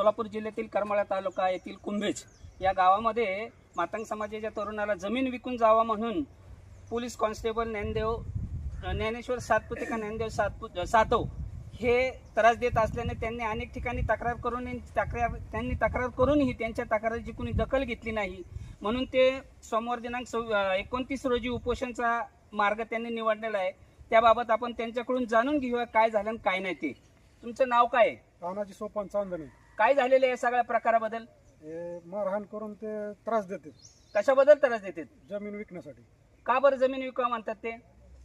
सोलापूर जिल्ह्यातील करमाळा तालुका येथील कुंभेज या गावामध्ये मातंग समाजाच्या तरुणाला जमीन विकून जावा म्हणून पोलीस कॉन्स्टेबल ज्ञानेश्वर सातपुते का ज्ञानदेव सातव हे त्रास देत असल्याने त्यांनी अनेक ठिकाणी तक्रार करूनही त्यांच्या तक्रारीची कुणी दखल घेतली नाही. म्हणून ते सोमवार दिनांक 29 रोजी उपोषणचा मार्ग त्यांनी निवडलेला आहे. त्याबाबत आपण त्यांच्याकडून जाणून घेऊया काय झालं आणि काय नाही ते. तुमचं नाव काय आहे? तानाजी सोपान चांदणे. काय झालेलं आहे या सगळ्या प्रकाराबद्दल? मारहाण करून ते त्रास देतात. कशाबद्दल त्रास देतात? जमीन विकण्यासाठी. का बरं जमीन विकावा म्हणतात ते?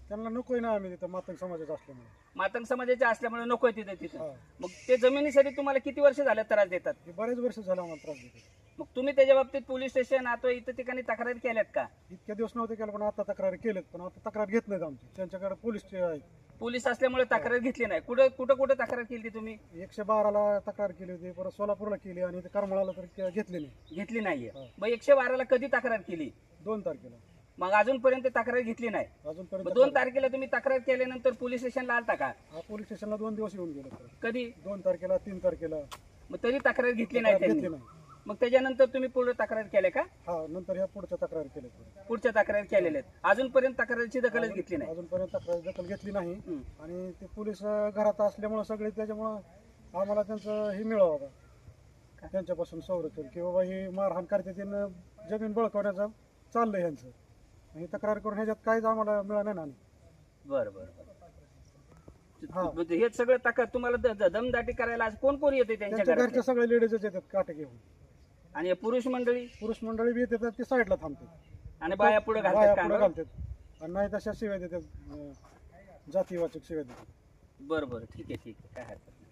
त्यांना नकोय ना आम्ही तिथं मातंग समाजाचं असल्यामुळे. मातंग समाजाचे असल्यामुळे नकोय तिथं. मग ते जमिनीसाठी तुम्हाला किती वर्ष झाले त्रास देतात? बरेच वर्ष झालं आम्हाला त्रास देतात. मग तुम्ही त्याच्या बाबतीत पोलीस स्टेशन आता इतर ठिकाणी तक्रार केल्यात का? इतक्या दिवस नव्हते केलं पण आता तक्रार केलेत. पण आता तक्रार घेत नाहीत आमची. त्यांच्याकडे पोलीस आहेत. पोलीस असल्यामुळे तक्रार घेतली नाही. कुठं तक्रार केली तुम्ही? 112ला तक्रार केली होती, परत सोलापूरला केली आणि ते करमाळाला तर घेतली नाहीये. मग 112ला कधी तक्रार केली? 2 तारखेला. मग अजूनपर्यंत तक्रार घेतली नाही. अजूनपर्यंत 2 तारखेला तुम्ही तक्रार केल्यानंतर पोलीस स्टेशनला आलता का? पोलीस स्टेशनला 2 दिवस येऊन गेलो. कधी? 2 तारखेला 3 तारखेला. मग तरी तक्रार घेतली नाही त्यांनी. मग त्याच्यानंतर तुम्ही पुढे तक्रार केल्या का? हा, नंतर ह्या पुढच्या तक्रार केल्या. पुढच्या तक्रार केलेल्या आहेत. अजूनपर्यंत तक्रारीची दखलच घेतली नाही. अजूनपर्यंत तक्रार दखल घेतली नाही. आणि ते पोलीस घरात असल्यामुळे सगळे त्याच्यामुळं आम्हाला त्यांचं हे मिळावं होता, त्यांच्यापासून संरक्षण की बाबा ही मारहाण करते त्यानं जमीन बळकवण्याचं चाललंय ह्यांचं. ही तक्रार करून ह्याच्यात काहीच आम्हाला मिळालं नाही. बरं. हे सगळं तक्रार तुम्हाला दमदाटी करायला आज कोण कोण येते त्यांच्या घरच्या सगळे लेडीजच येतात काटे घेऊन. आणि पुरुष मंडळी बी येतात, ते साईडला थांबतात आणि बाया पुढे घालतात. आणि नाही तशा शिवाय देतात, जातीवाचक शिवाय देतात. बरं ठीक आहे काय हरकत नाही.